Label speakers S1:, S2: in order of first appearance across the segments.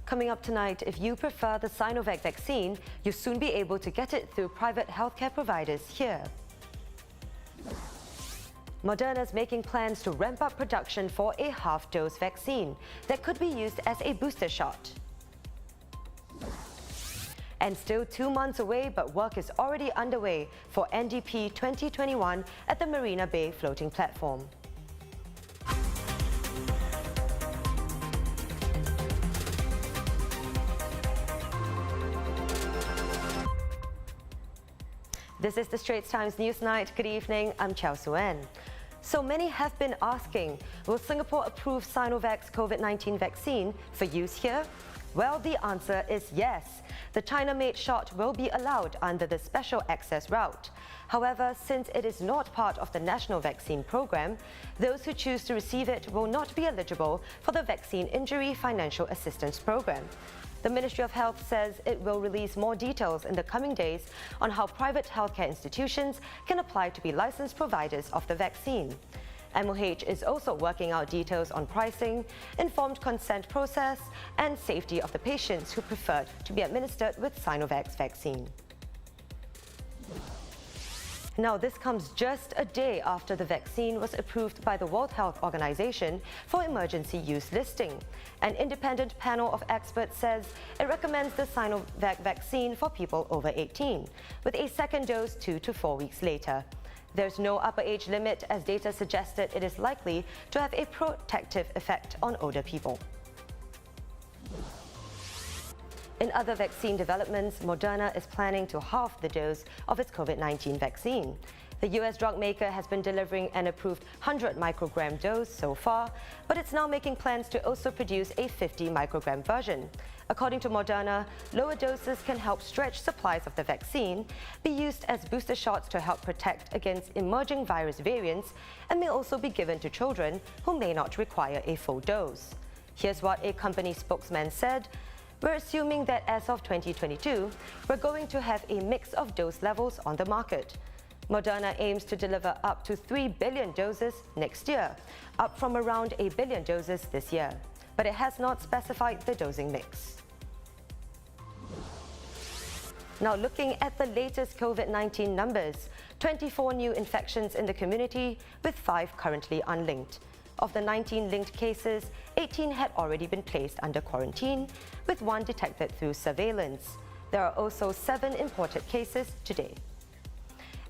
S1: Coming up tonight, if you prefer the Sinovac vaccine, you'll soon be able to get it through private healthcare providers here. Moderna is making plans to ramp up production for a half-dose vaccine that could be used as a booster shot. And still 2 months away, but work is already underway for NDP 2021 at the Marina Bay floating platform. This is the Straits Times Newsnight. Good evening, I'm Chow Suen. So many have been asking, will Singapore approve Sinovac's COVID-19 vaccine for use here? Well, the answer is yes. The China-made shot will be allowed under the special access route. However, since it is not part of the national vaccine program, those who choose to receive it will not be eligible for the Vaccine Injury Financial Assistance Program. The Ministry of Health says it will release more details in the coming days on how private healthcare institutions can apply to be licensed providers of the vaccine. MOH is also working out details on pricing, informed consent process, and safety of the patients who preferred to be administered with Sinovac's vaccine. Now, this comes just a day after the vaccine was approved by the World Health Organization for emergency use listing. An independent panel of experts says it recommends the Sinovac vaccine for people over 18, with a second dose 2 to 4 weeks later. There's no upper age limit, as data suggested it is likely to have a protective effect on older people. In other vaccine developments, Moderna is planning to halve the dose of its COVID-19 vaccine. The US drug maker has been delivering an approved 100 microgram dose so far, but it's now making plans to also produce a 50 microgram version. According to Moderna, lower doses can help stretch supplies of the vaccine, be used as booster shots to help protect against emerging virus variants, and may also be given to children who may not require a full dose. Here's what a company spokesman said. We're assuming that as of 2022, we're going to have a mix of dose levels on the market. Moderna aims to deliver up to 3 billion doses next year, up from around 1 billion doses this year. But it has not specified the dosing mix. Now, looking at the latest COVID-19 numbers, 24 new infections in the community, with 5 currently unlinked. Of the 19 linked cases, 18 had already been placed under quarantine, with 1 detected through surveillance. There are also 7 imported cases today.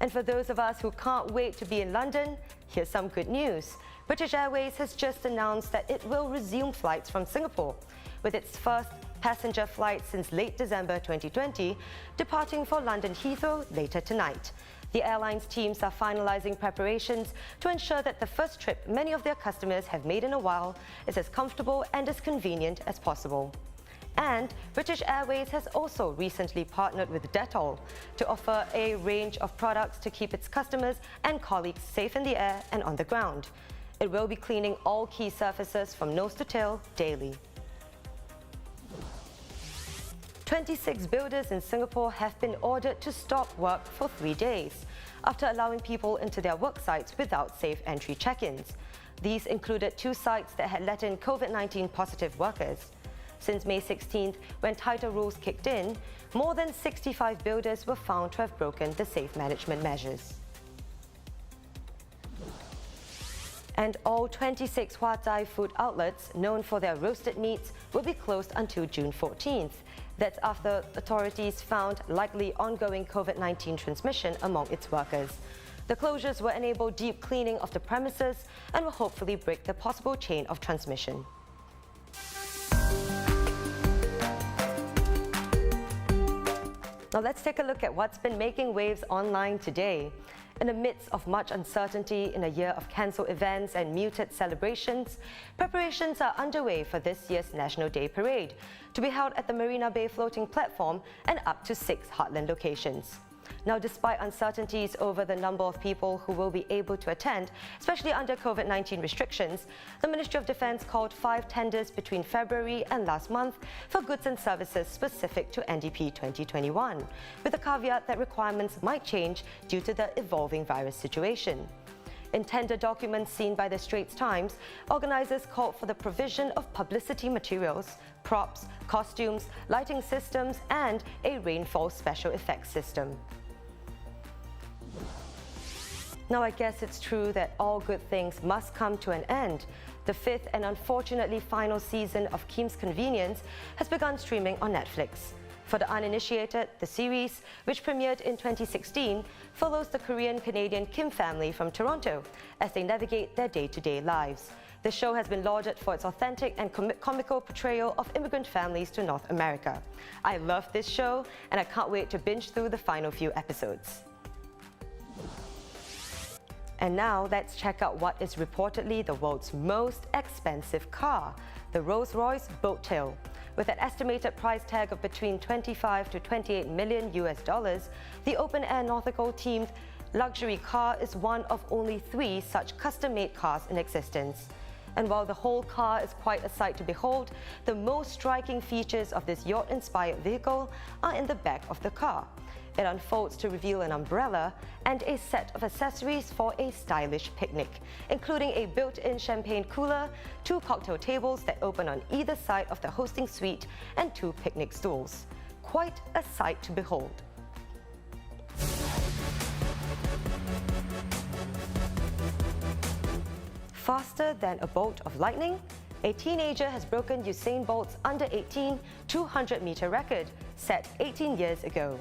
S1: And for those of us who can't wait to be in London, here's some good news. British Airways has just announced that it will resume flights from Singapore, with its first passenger flight since late December 2020, departing for London Heathrow later tonight. The airline's teams are finalizing preparations to ensure that the first trip many of their customers have made in a while is as comfortable and as convenient as possible. And British Airways has also recently partnered with Dettol to offer a range of products to keep its customers and colleagues safe in the air and on the ground. It will be cleaning all key surfaces from nose to tail daily. 26 builders in Singapore have been ordered to stop work for 3 days after allowing people into their work sites without safe entry check-ins. These included 2 sites that had let in COVID-19 positive workers. Since May 16th, when tighter rules kicked in, more than 65 builders were found to have broken the safe management measures. And all 26 Hua Zai food outlets, known for their roasted meats, will be closed until June 14th. That's after authorities found likely ongoing COVID-19 transmission among its workers. The closures will enable deep cleaning of the premises and will hopefully break the possible chain of transmission. Now let's take a look at what's been making waves online today. In the midst of much uncertainty in a year of cancelled events and muted celebrations, preparations are underway for this year's National Day Parade, to be held at the Marina Bay floating platform and up to 6 heartland locations. Now, despite uncertainties over the number of people who will be able to attend, especially under COVID-19 restrictions, the Ministry of Defence called 5 tenders between February and last month for goods and services specific to NDP 2021, with the caveat that requirements might change due to the evolving virus situation. In tender documents seen by the Straits Times, organizers called for the provision of publicity materials, props, costumes, lighting systems, and a rainfall special effects system. Now, I guess it's true that all good things must come to an end. The fifth and unfortunately final season of Kim's Convenience has begun streaming on Netflix. For the uninitiated, the series, which premiered in 2016, follows the Korean-Canadian Kim family from Toronto as they navigate their day-to-day lives. The show has been lauded for its authentic and comical portrayal of immigrant families to North America. I love this show, and I can't wait to binge through the final few episodes. And now let's check out what is reportedly the world's most expensive car, the Rolls-Royce Boat Tail. With an estimated price tag of between 25 to 28 million US dollars, the open-air nautical-themed luxury car is one of only 3 such custom-made cars in existence. And while the whole car is quite a sight to behold, the most striking features of this yacht-inspired vehicle are in the back of the car. It unfolds to reveal an umbrella and a set of accessories for a stylish picnic, including a built-in champagne cooler, 2 cocktail tables that open on either side of the hosting suite, and 2 picnic stools. Quite a sight to behold. Faster than a bolt of lightning? A teenager has broken Usain Bolt's under-18 200-meter record, set 18 years ago.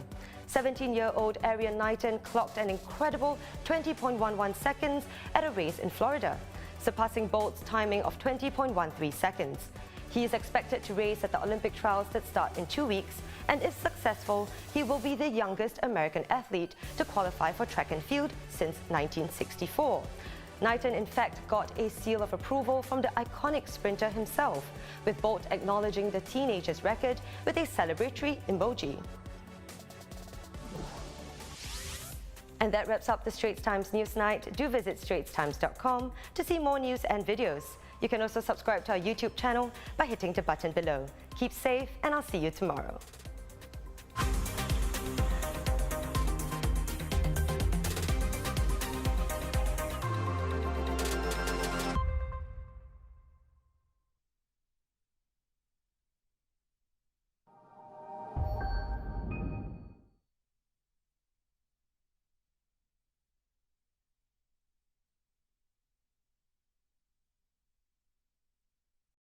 S1: 17-year-old Arian Knighton clocked an incredible 20.11 seconds at a race in Florida, surpassing Bolt's timing of 20.13 seconds. He is expected to race at the Olympic trials that start in 2 weeks, and if successful, he will be the youngest American athlete to qualify for track and field since 1964. Knighton, in fact, got a seal of approval from the iconic sprinter himself, with Bolt acknowledging the teenager's record with a celebratory emoji. And that wraps up the Straits Times Newsnight. Do visit straitstimes.com to see more news and videos. You can also subscribe to our YouTube channel by hitting the button below. Keep safe, and I'll see you tomorrow.